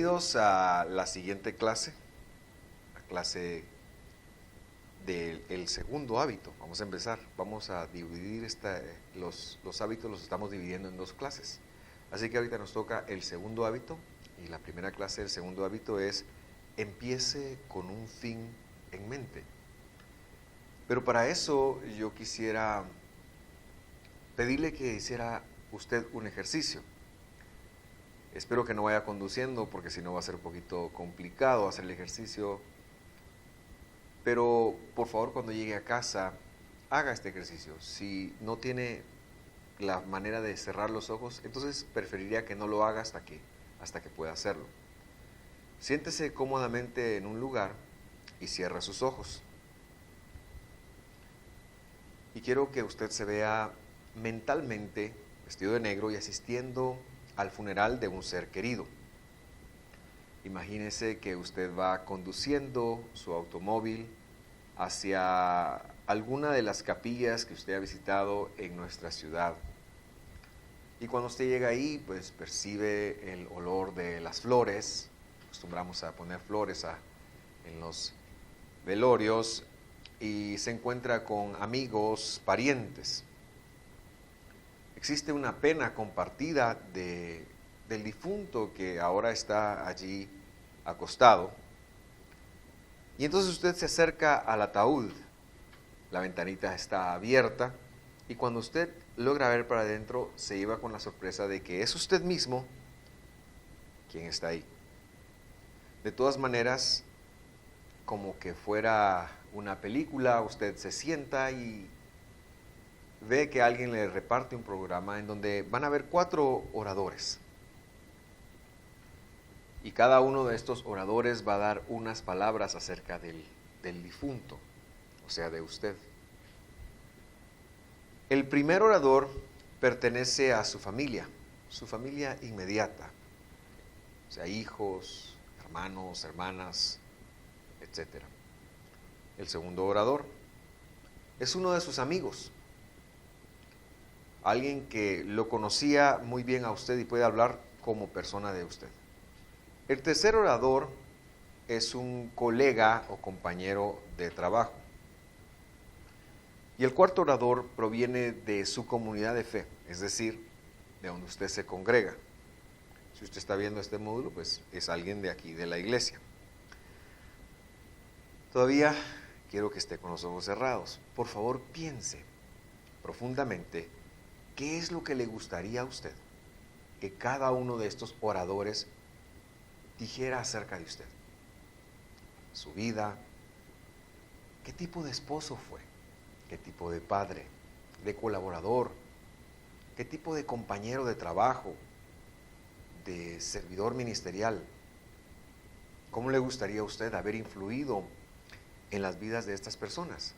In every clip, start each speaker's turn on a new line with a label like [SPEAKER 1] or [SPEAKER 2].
[SPEAKER 1] Bienvenidos a la siguiente clase, la clase del segundo hábito. Vamos a empezar, vamos a dividir los hábitos, los estamos dividiendo en dos clases. Así que ahorita nos toca el segundo hábito y la primera clase del segundo hábito es empiece con un fin en mente. Pero para eso yo quisiera pedirle que hiciera usted un ejercicio. Espero que no vaya conduciendo porque si no va a ser un poquito complicado hacer el ejercicio. Pero por favor cuando llegue a casa haga este ejercicio. Si no tiene la manera de cerrar los ojos, entonces preferiría que no lo haga hasta que pueda hacerlo. Siéntese cómodamente en un lugar y cierre sus ojos. Y quiero que usted se vea mentalmente vestido de negro y asistiendo al funeral de un ser querido. Imagínese que usted va conduciendo su automóvil hacia alguna de las capillas que usted ha visitado en nuestra ciudad. Y cuando usted llega ahí, pues percibe el olor de las flores. Acostumbramos a poner flores en los velorios y se encuentra con amigos, parientes. Existe una pena compartida del difunto que ahora está allí acostado. Y entonces usted se acerca al ataúd. La ventanita está abierta y cuando usted logra ver para adentro, se lleva con la sorpresa de que es usted mismo quien está ahí. De todas maneras, como que fuera una película, usted se sienta y ve que alguien le reparte un programa en donde van a haber 4 oradores. Y cada uno de estos oradores va a dar unas palabras acerca del difunto, o sea, de usted. El primer orador pertenece a su familia inmediata, o sea, hijos, hermanos, hermanas, etc. El segundo orador es uno de sus amigos, alguien que lo conocía muy bien a usted y puede hablar como persona de usted. El tercer orador es un colega o compañero de trabajo. Y el cuarto orador proviene de su comunidad de fe, es decir, de donde usted se congrega. Si usted está viendo este módulo, pues es alguien de aquí, de la iglesia. Todavía quiero que esté con los ojos cerrados. Por favor, piense profundamente qué es lo que le gustaría a usted que cada uno de estos oradores dijera acerca de usted. Su vida, qué tipo de esposo fue, qué tipo de padre, de colaborador, qué tipo de compañero de trabajo, de servidor ministerial. ¿Cómo le gustaría a usted haber influido en las vidas de estas personas?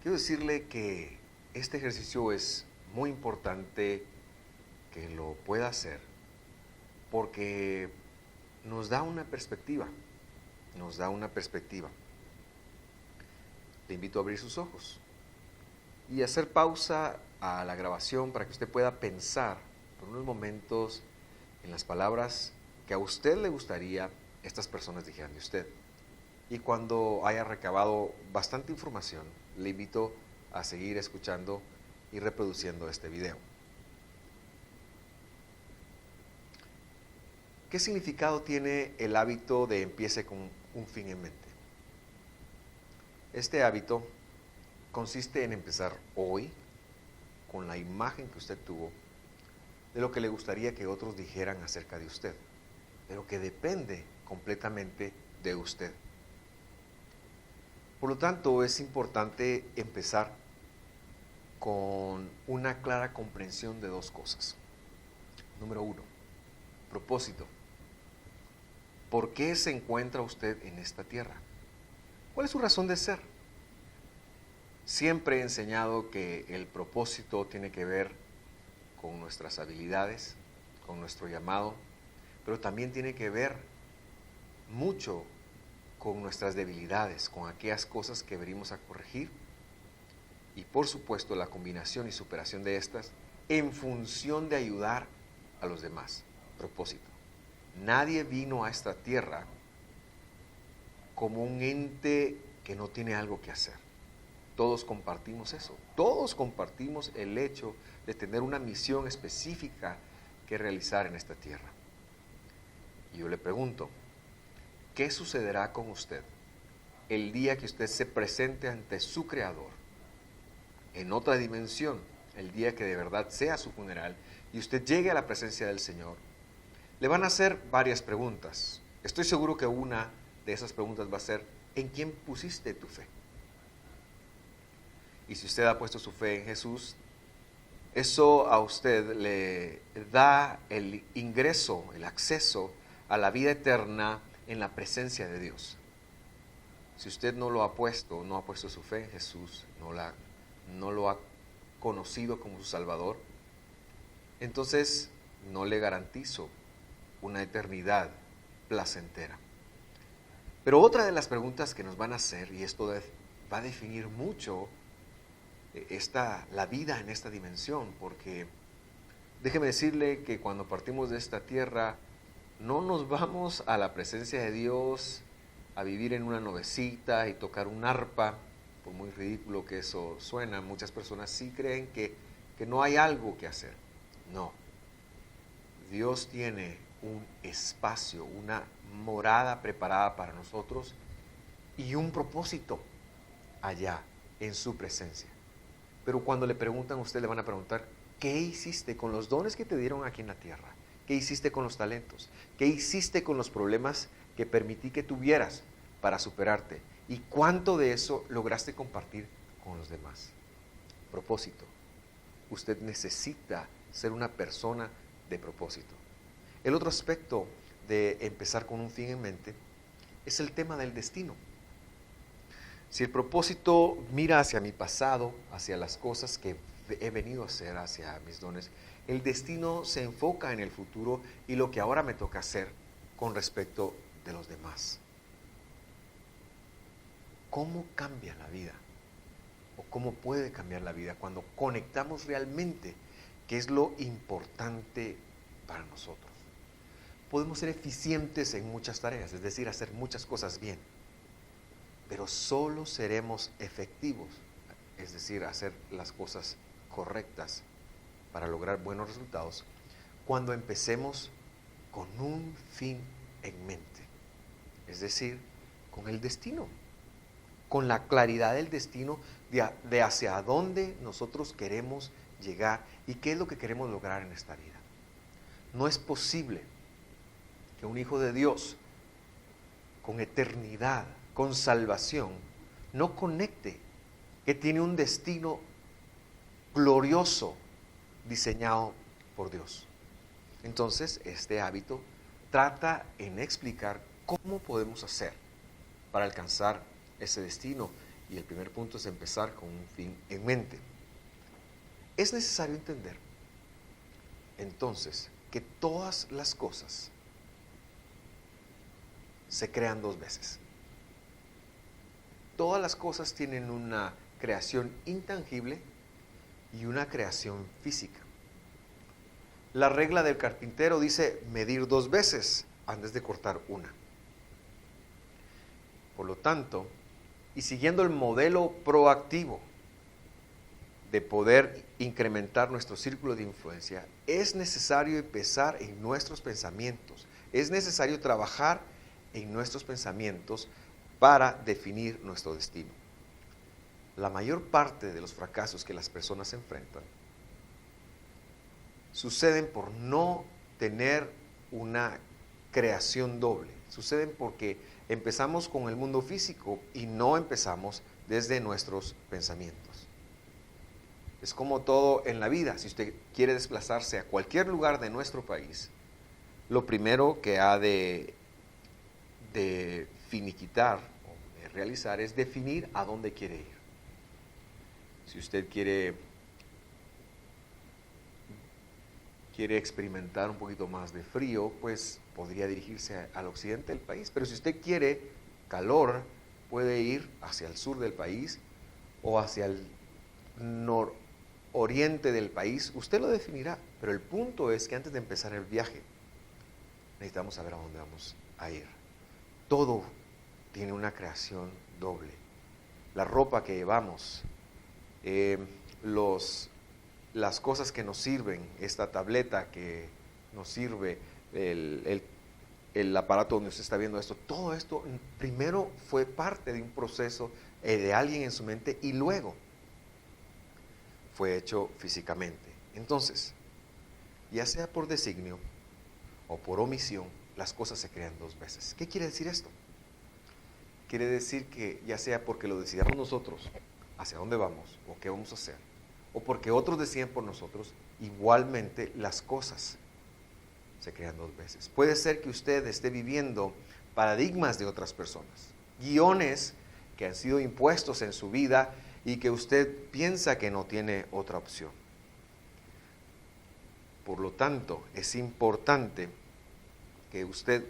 [SPEAKER 1] Quiero decirle que este ejercicio es muy importante que lo pueda hacer porque nos da una perspectiva, Le invito a abrir sus ojos y hacer pausa a la grabación para que usted pueda pensar por unos momentos en las palabras que a usted le gustaría estas personas dijeran de usted. Y cuando haya recabado bastante información, le invito a seguir escuchando y reproduciendo este video. ¿Qué significado tiene el hábito de empiece con un fin en mente? Este hábito consiste en empezar hoy con la imagen que usted tuvo de lo que le gustaría que otros dijeran acerca de usted, pero que depende completamente de usted. Por lo tanto, es importante empezar con una clara comprensión de 2 cosas. Número 1, propósito. ¿Por qué se encuentra usted en esta tierra? ¿Cuál es su razón de ser? Siempre he enseñado que el propósito tiene que ver con nuestras habilidades, con nuestro llamado, pero también tiene que ver mucho con nuestras debilidades, con aquellas cosas que venimos a corregir y por supuesto la combinación y superación de estas en función de ayudar a los demás. Propósito. Nadie vino a esta tierra como un ente que no tiene algo que hacer. Todos compartimos eso. Todos compartimos el hecho de tener una misión específica que realizar en esta tierra. Y yo le pregunto, ¿qué sucederá con usted el día que usted se presente ante su Creador en otra dimensión? El día que de verdad sea su funeral y usted llegue a la presencia del Señor. Le van a hacer varias preguntas. Estoy seguro que una de esas preguntas va a ser, ¿en quién pusiste tu fe? Y si usted ha puesto su fe en Jesús, eso a usted le da el ingreso, el acceso a la vida eterna en la presencia de Dios. Si usted no lo ha puesto, no ha puesto su fe en Jesús, no lo ha conocido como su Salvador, entonces no le garantizo una eternidad placentera. Pero otra de las preguntas que nos van a hacer, y esto va a definir mucho la vida en esta dimensión, porque déjeme decirle que cuando partimos de esta tierra, no nos vamos a la presencia de Dios a vivir en una nubecita y tocar un arpa, por muy ridículo que eso suena. Muchas personas sí creen que no hay algo que hacer. No. Dios tiene un espacio, una morada preparada para nosotros y un propósito allá en su presencia. Pero cuando le preguntan a usted, le van a preguntar, ¿qué hiciste con los dones que te dieron aquí en la tierra? ¿Qué hiciste con los talentos? ¿Qué hiciste con los problemas que permití que tuvieras para superarte? ¿Y cuánto de eso lograste compartir con los demás? Propósito. Usted necesita ser una persona de propósito. El otro aspecto de empezar con un fin en mente es el tema del destino. Si el propósito mira hacia mi pasado, hacia las cosas que he venido a hacer, hacia mis dones, el destino se enfoca en el futuro y lo que ahora me toca hacer con respecto de los demás. ¿Cómo cambia la vida? ¿O cómo puede cambiar la vida cuando conectamos realmente qué es lo importante para nosotros? Podemos ser eficientes en muchas tareas, es decir, hacer muchas cosas bien, pero solo seremos efectivos, es decir, hacer las cosas correctas para lograr buenos resultados, cuando empecemos con un fin en mente, es decir, con el destino, con la claridad del destino de hacia dónde nosotros queremos llegar y qué es lo que queremos lograr en esta vida. No es posible que un hijo de Dios con eternidad, con salvación, no conecte que tiene un destino glorioso diseñado por Dios. Entonces, este hábito trata en explicar cómo podemos hacer para alcanzar ese destino. Y el primer punto es empezar con un fin en mente. Es necesario entender, entonces, que todas las cosas se crean dos veces. Todas las cosas tienen una creación intangible y una creación física. La regla del carpintero dice medir dos veces antes de cortar una. Por lo tanto, y siguiendo el modelo proactivo de poder incrementar nuestro círculo de influencia, es necesario empezar en nuestros pensamientos. Es necesario trabajar en nuestros pensamientos para definir nuestro destino. La mayor parte de los fracasos que las personas enfrentan suceden por no tener una creación doble. Suceden porque empezamos con el mundo físico y no empezamos desde nuestros pensamientos. Es como todo en la vida. Si usted quiere desplazarse a cualquier lugar de nuestro país, lo primero que ha de finiquitar o de realizar es definir a dónde quiere ir. Si usted quiere experimentar un poquito más de frío, pues podría dirigirse al occidente del país. Pero si usted quiere calor, puede ir hacia el sur del país o hacia el nororiente del país. Usted lo definirá, pero el punto es que antes de empezar el viaje, necesitamos saber a dónde vamos a ir. Todo tiene una creación doble. La ropa que llevamos, las cosas que nos sirven, esta tableta que nos sirve, el aparato donde usted está viendo esto, todo esto primero fue parte de un proceso de alguien en su mente y luego fue hecho físicamente. Entonces, ya sea por designio o por omisión, las cosas se crean dos veces. ¿Qué quiere decir esto? Quiere decir que ya sea porque lo decidamos nosotros, hacia dónde vamos o qué vamos a hacer, o porque otros deciden por nosotros, igualmente las cosas se crean dos veces. Puede ser que usted esté viviendo paradigmas de otras personas, guiones que han sido impuestos en su vida y que usted piensa que no tiene otra opción. Por lo tanto, es importante que usted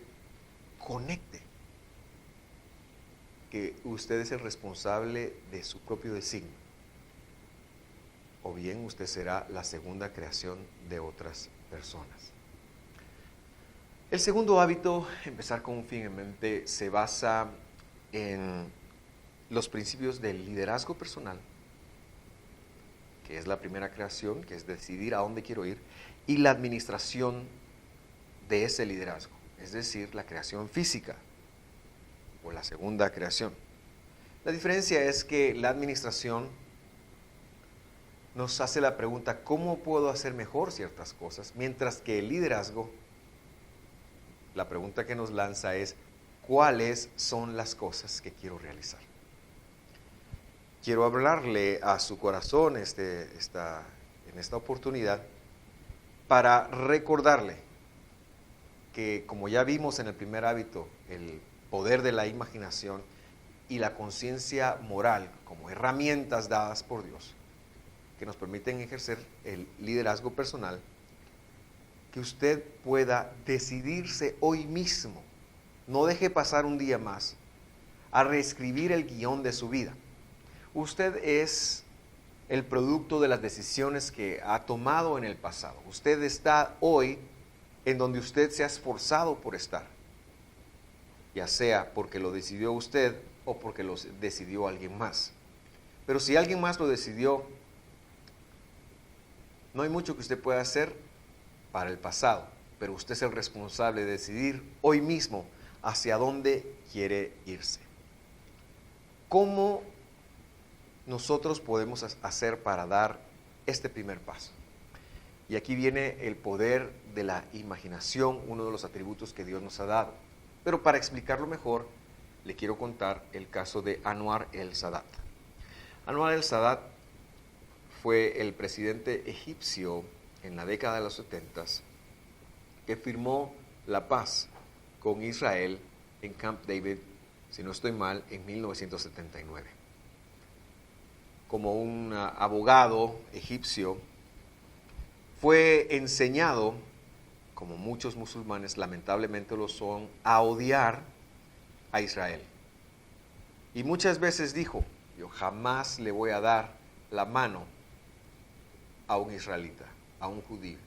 [SPEAKER 1] conecte que usted es el responsable de su propio designio, o bien usted será la segunda creación de otras personas. El segundo hábito, empezar con un fin en mente, se basa en los principios del liderazgo personal, que es la primera creación, que es decidir a dónde quiero ir, y la administración de ese liderazgo, es decir, la creación física o la segunda creación. La diferencia es que la administración nos hace la pregunta, ¿cómo puedo hacer mejor ciertas cosas? Mientras que el liderazgo, la pregunta que nos lanza es, ¿cuáles son las cosas que quiero realizar? Quiero hablarle a su corazón en esta oportunidad para recordarle que, como ya vimos en el primer hábito, el poder de la imaginación y la conciencia moral como herramientas dadas por Dios que nos permiten ejercer el liderazgo personal, que usted pueda decidirse hoy mismo, no deje pasar un día más, a reescribir el guión de su vida. Usted es el producto de las decisiones que ha tomado en el pasado. Usted está hoy en donde usted se ha esforzado por estar, ya sea porque lo decidió usted o porque lo decidió alguien más. Pero si alguien más lo decidió, no hay mucho que usted pueda hacer para el pasado, pero usted es el responsable de decidir hoy mismo hacia dónde quiere irse. ¿Cómo nosotros podemos hacer para dar este primer paso? Y aquí viene el poder de la imaginación, uno de los atributos que Dios nos ha dado. Pero para explicarlo mejor, le quiero contar el caso de Anwar el-Sadat. Anwar el-Sadat fue el presidente egipcio en la década de los 70 que firmó la paz con Israel en Camp David, si no estoy mal, en 1979. Como un abogado egipcio, fue enseñado, como muchos musulmanes lamentablemente lo son, a odiar a Israel. Y muchas veces dijo, yo jamás le voy a dar la mano a un israelita, a un judío.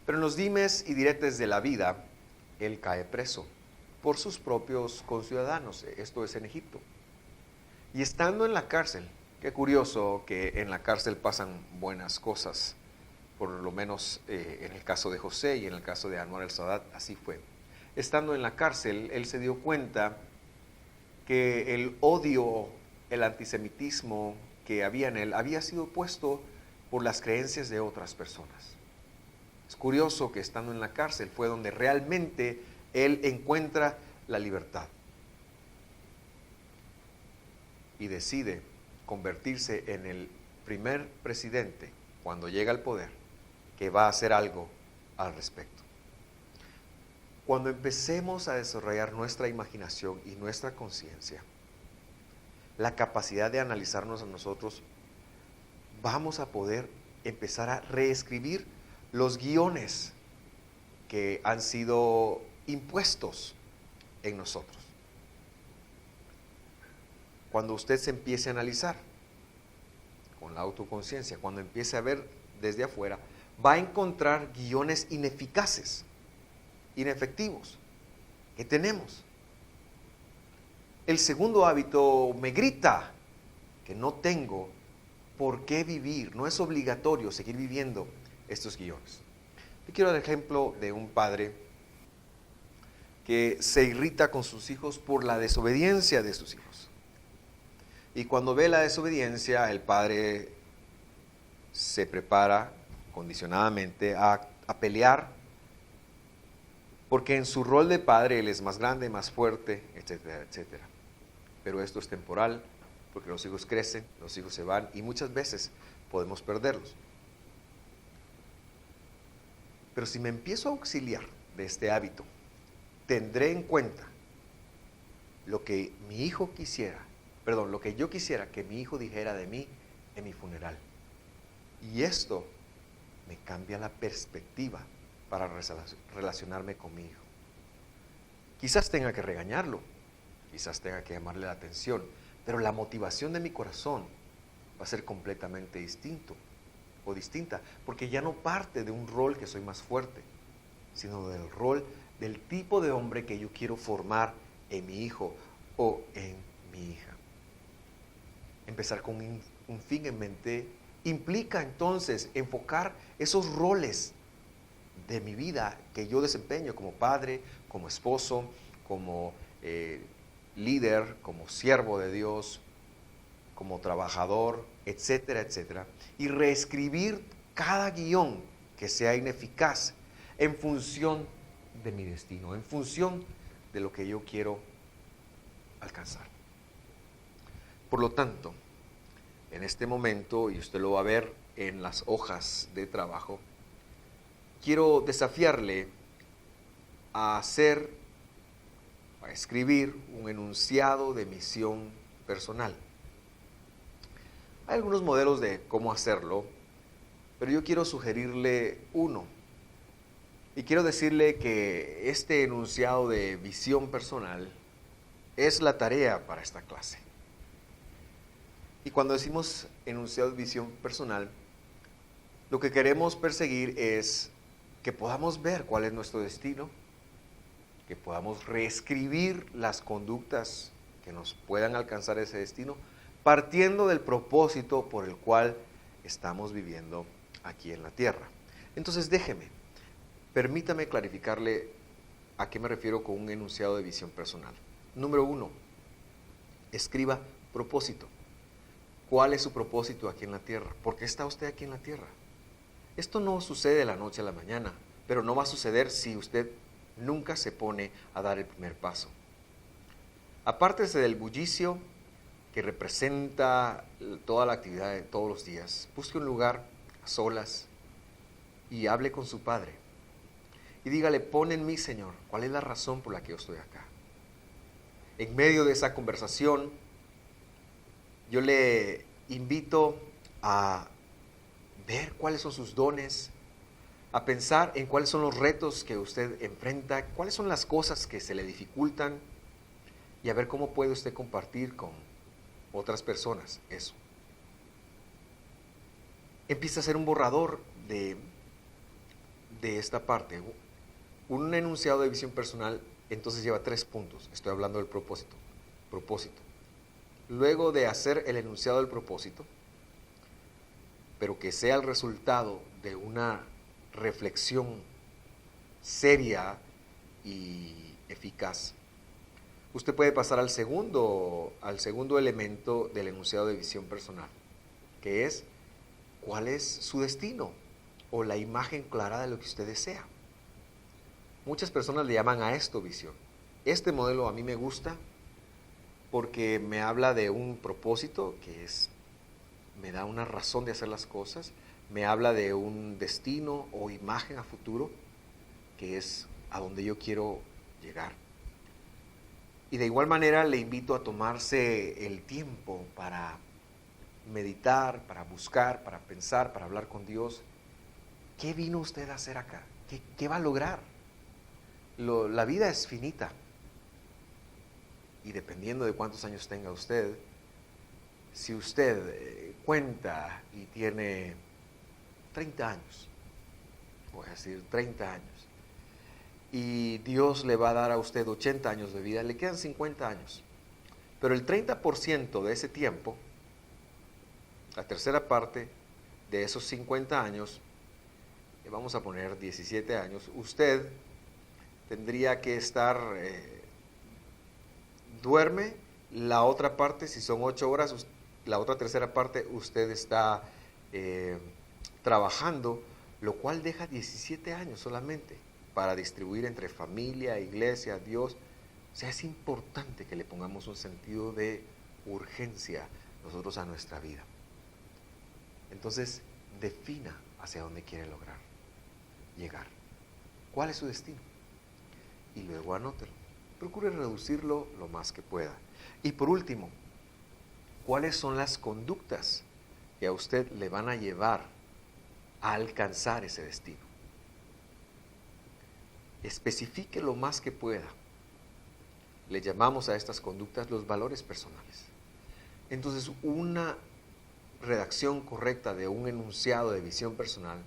[SPEAKER 1] Pero en los dimes y diretes de la vida, él cae preso por sus propios conciudadanos, esto es en Egipto. Y estando en la cárcel, qué curioso que en la cárcel pasan buenas cosas, por lo menos en el caso de José y en el caso de Anwar el-Sadat, así fue. Estando en la cárcel, él se dio cuenta que el odio, el antisemitismo que había en él, había sido puesto por las creencias de otras personas. Es curioso que estando en la cárcel fue donde realmente él encuentra la libertad y decide convertirse en el primer presidente, cuando llega al poder, que va a hacer algo al respecto. Cuando empecemos a desarrollar nuestra imaginación y nuestra conciencia, la capacidad de analizarnos a nosotros, vamos a poder empezar a reescribir los guiones que han sido impuestos en nosotros. Cuando usted se empiece a analizar con la autoconciencia, cuando empiece a ver desde afuera, va a encontrar guiones ineficaces inefectivos que tenemos. El segundo hábito me grita que no tengo por qué vivir, no es obligatorio seguir viviendo estos guiones. Te quiero dar el ejemplo de un padre que se irrita con sus hijos por la desobediencia de sus hijos. Y cuando ve la desobediencia, el padre se prepara condicionadamente a pelear, porque en su rol de padre él es más grande, más fuerte, etcétera, etcétera. Pero esto es temporal, porque los hijos crecen, los hijos se van y muchas veces podemos perderlos. Pero si me empiezo a auxiliar de este hábito, tendré en cuenta lo que lo que yo quisiera que mi hijo dijera de mí en mi funeral. Y esto me cambia la perspectiva para relacionarme con mi hijo. Quizás tenga que regañarlo, quizás tenga que llamarle la atención, pero la motivación de mi corazón va a ser completamente distinta, porque ya no parte de un rol que soy más fuerte, sino del rol del tipo de hombre que yo quiero formar en mi hijo o en mi hija. Empezar con un fin en mente implica entonces enfocar esos roles de mi vida que yo desempeño como padre, como esposo, como líder, como siervo de Dios, como trabajador, etcétera, etcétera, y reescribir cada guión que sea ineficaz en función de mi destino, en función de lo que yo quiero alcanzar. Por lo tanto, en este momento, y usted lo va a ver en las hojas de trabajo, quiero desafiarle a escribir un enunciado de misión personal. Hay algunos modelos de cómo hacerlo, pero yo quiero sugerirle uno. Y quiero decirle que este enunciado de visión personal es la tarea para esta clase. Y cuando decimos enunciado de visión personal, lo que queremos perseguir es que podamos ver cuál es nuestro destino, que podamos reescribir las conductas que nos puedan alcanzar ese destino, partiendo del propósito por el cual estamos viviendo aquí en la tierra. Entonces permítame clarificarle a qué me refiero con un enunciado de visión personal. Número 1, escriba propósito. ¿Cuál es su propósito aquí en la tierra? ¿Por qué está usted aquí en la tierra? Esto no sucede de la noche a la mañana, pero no va a suceder si usted nunca se pone a dar el primer paso. Apártese del bullicio que representa toda la actividad de todos los días. Busque un lugar a solas y hable con su Padre. Y dígale, pon en mí, Señor, ¿cuál es la razón por la que yo estoy acá? En medio de esa conversación, yo le invito a ver cuáles son sus dones, a pensar en cuáles son los retos que usted enfrenta, cuáles son las cosas que se le dificultan y a ver cómo puede usted compartir con otras personas eso. Empieza a hacer un borrador de esta parte. Un enunciado de visión personal entonces lleva 3 puntos. Estoy hablando del propósito. Luego de hacer el enunciado del propósito, pero que sea el resultado de una reflexión seria y eficaz, usted puede pasar al segundo elemento del enunciado de visión personal, que es cuál es su destino o la imagen clara de lo que usted desea. Muchas personas le llaman a esto visión. Este modelo a mí me gusta porque me habla de un propósito me da una razón de hacer las cosas, me habla de un destino o imagen a futuro, que es a donde yo quiero llegar. Y de igual manera le invito a tomarse el tiempo para meditar, para buscar, para pensar, para hablar con Dios. ¿Qué vino usted a hacer acá? ¿Qué va a lograr? La vida es finita. Y dependiendo de cuántos años tenga usted, si usted cuenta y tiene 30 años, voy a decir 30 años, y Dios le va a dar a usted 80 años de vida, le quedan 50 años. Pero el 30% de ese tiempo, la tercera parte de esos 50 años, vamos a poner 17 años, usted tendría que estar, duerme, la otra parte, si son 8 horas, la otra tercera parte usted está trabajando, lo cual deja 17 años solamente para distribuir entre familia, iglesia, Dios. O sea, es importante que le pongamos un sentido de urgencia nosotros a nuestra vida. Entonces, defina hacia dónde quiere lograr llegar. ¿Cuál es su destino? Y luego anótelo. Procure reducirlo lo más que pueda. Y por último, ¿cuáles son las conductas que a usted le van a llevar a alcanzar ese destino? Especifique lo más que pueda. Le llamamos a estas conductas los valores personales. Entonces, una redacción correcta de un enunciado de visión personal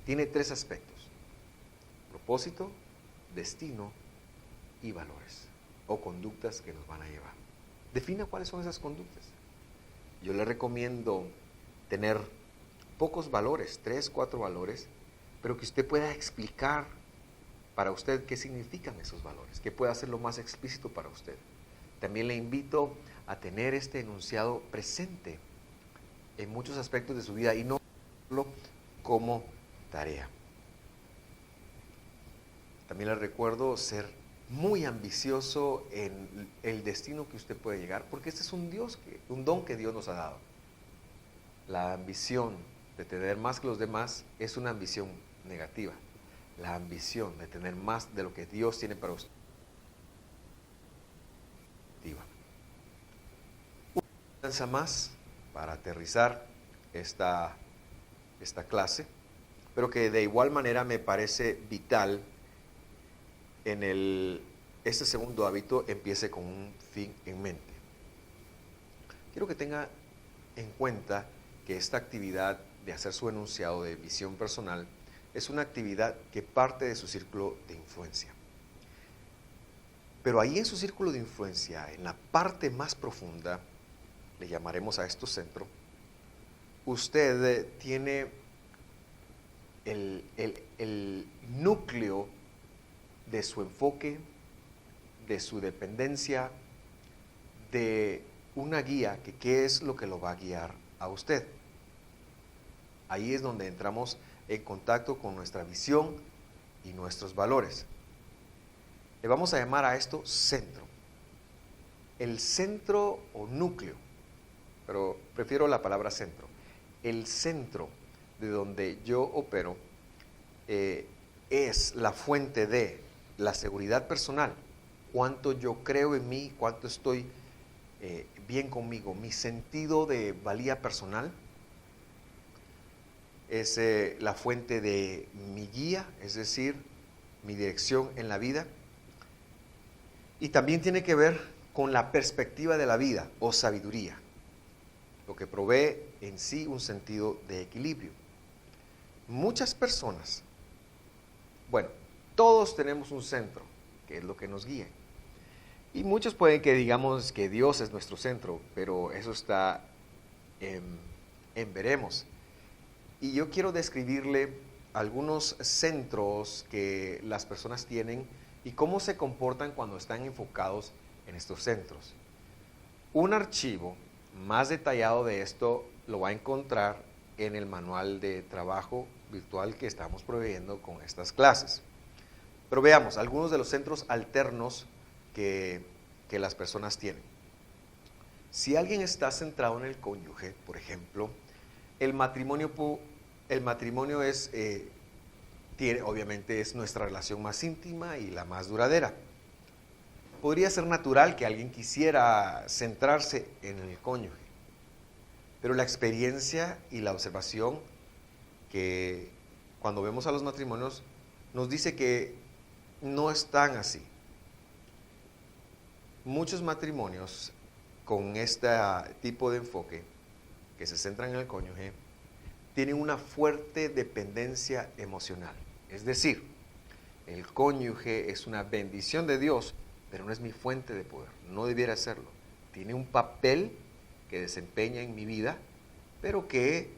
[SPEAKER 1] tiene 3 aspectos: propósito, destino y valores o conductas que nos van a llevar. Defina cuáles son esas conductas. Yo le recomiendo tener pocos valores, 3, 4 valores, pero que usted pueda explicar para usted qué significan esos valores, que pueda hacerlo más explícito para usted. También le invito a tener este enunciado presente en muchos aspectos de su vida y no solo como tarea. También le recuerdo ser muy ambicioso en el destino que usted puede llegar, porque este es un don que Dios nos ha dado. La ambición de tener más que los demás es una ambición negativa. La ambición de tener más de lo que Dios tiene para usted. Una enseñanza más para aterrizar esta clase, pero que de igual manera me parece vital este segundo hábito empiece con un fin en mente. Quiero que tenga en cuenta que esta actividad de hacer su enunciado de visión personal es una actividad que parte de su círculo de influencia. Pero ahí en su círculo de influencia, en la parte más profunda, le llamaremos a esto centro, usted tiene el núcleo de su enfoque, de su dependencia, de una guía, que qué es lo que lo va a guiar a usted. Ahí es donde entramos en contacto con nuestra visión y nuestros valores. Le vamos a llamar a esto centro. El centro o núcleo, pero prefiero la palabra centro. El centro de donde yo opero es la fuente de la seguridad personal, cuánto yo creo en mí, cuánto estoy bien conmigo, mi sentido de valía personal. Es la fuente de mi guía, es decir, mi dirección en la vida. Y también tiene que ver con la perspectiva de la vida o sabiduría, lo que provee en sí un sentido de equilibrio. Muchas personas, bueno, todos tenemos un centro, que es lo que nos guía. Y muchos pueden que digamos que Dios es nuestro centro, pero eso está en veremos. Y yo quiero describirle algunos centros que las personas tienen y cómo se comportan cuando están enfocados en estos centros. Un archivo más detallado de esto lo va a encontrar en el manual de trabajo virtual que estamos proveyendo con estas clases. Pero veamos algunos de los centros alternos que las personas tienen. Si alguien está centrado en el cónyuge, por ejemplo, el matrimonio es, obviamente es nuestra relación más íntima y la más duradera. Podría ser natural que alguien quisiera centrarse en el cónyuge, pero la experiencia y la observación que cuando vemos a los matrimonios nos dice que no están así. Muchos matrimonios con este tipo de enfoque que se centran en el cónyuge tienen una fuerte dependencia emocional. Es decir, El cónyuge es una bendición de Dios, pero no es mi fuente de poder, no debiera serlo. Tiene un papel que desempeña en mi vida, pero que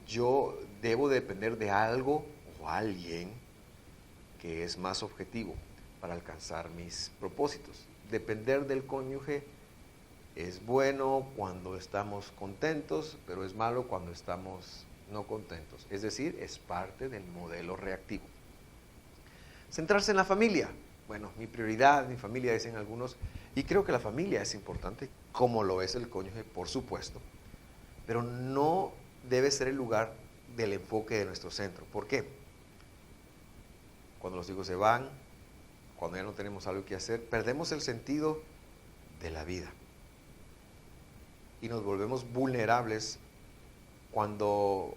[SPEAKER 1] yo debo depender de algo o alguien que es más objetivo para alcanzar mis propósitos. Depender del cónyuge es bueno cuando estamos contentos, pero es malo cuando estamos no contentos. Es decir, es parte del modelo reactivo. Centrarse en la familia. Bueno, mi prioridad, mi familia, dicen algunos, y creo que la familia es importante, como lo es el cónyuge, por supuesto, pero no debe ser el lugar del enfoque de nuestro centro. ¿Por qué? Cuando los hijos se van, cuando ya no tenemos algo que hacer, perdemos el sentido de la vida y nos volvemos vulnerables cuando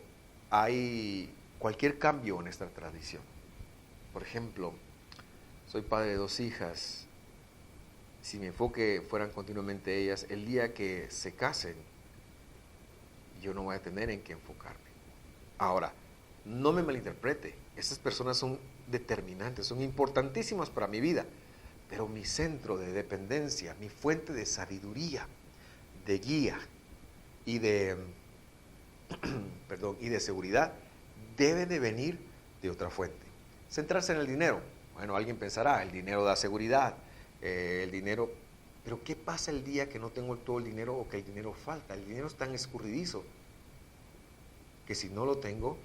[SPEAKER 1] hay cualquier cambio en esta tradición. Por ejemplo, soy padre de 2 hijas. Si mi enfoque fueran continuamente ellas, el día que se casen, yo no voy a tener en qué enfocarme. Ahora, no me malinterprete, esas personas son determinantes, son importantísimas para mi vida, pero mi centro de dependencia, mi fuente de sabiduría, de guía y de, y de seguridad debe de venir de otra fuente. Centrarse en el dinero. Bueno, alguien pensará, el dinero da seguridad, el dinero... Pero ¿qué pasa el día que no tengo todo el dinero o que el dinero falta? El dinero es tan escurridizo que si no lo tengo,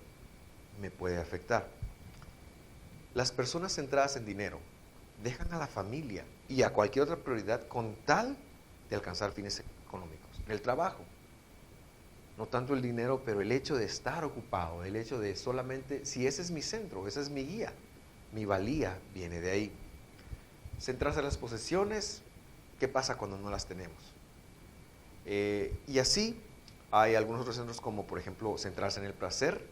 [SPEAKER 1] me puede afectar. Las personas centradas en dinero dejan a la familia y a cualquier otra prioridad con tal de alcanzar fines económicos. El trabajo, no tanto el dinero, pero el hecho de estar ocupado, el hecho de solamente, si ese es mi centro, esa es mi guía, mi valía viene de ahí. Centrarse en las posesiones, ¿qué pasa cuando no las tenemos? Y así hay algunos otros centros como por ejemplo centrarse en el placer,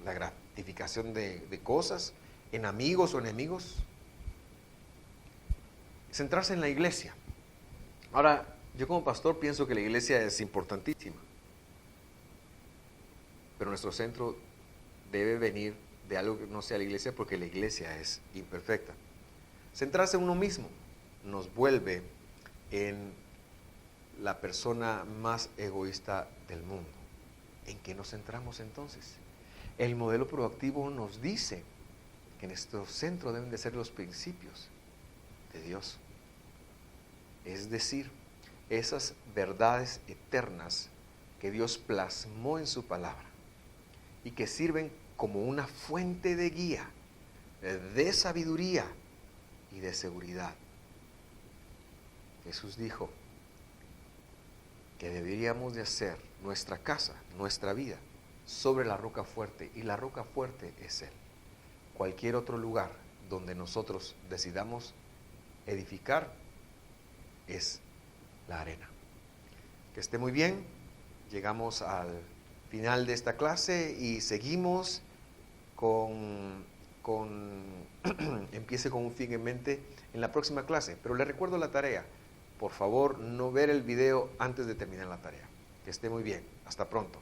[SPEAKER 1] la gratificación de cosas, en amigos o enemigos. Centrarse en la iglesia. Ahora, yo como pastor pienso que la iglesia es importantísima, pero nuestro centro debe venir de algo que no sea la iglesia porque la iglesia es imperfecta. Centrarse en uno mismo nos vuelve en la persona más egoísta del mundo. ¿En qué nos centramos entonces? El modelo proactivo nos dice que nuestro centro deben de ser los principios de Dios. Es decir, esas verdades eternas que Dios plasmó en su palabra y que sirven como una fuente de guía, de sabiduría y de seguridad. Jesús dijo que deberíamos de hacer nuestra casa, nuestra vida, sobre la roca fuerte, y la roca fuerte es Él. Cualquier otro lugar donde nosotros decidamos edificar es la arena. Que esté muy bien, llegamos al final de esta clase y seguimos empiece con un fin en mente en la próxima clase, pero le recuerdo la tarea. Por favor, no ver el video antes de terminar la tarea. Que esté muy bien. Hasta pronto.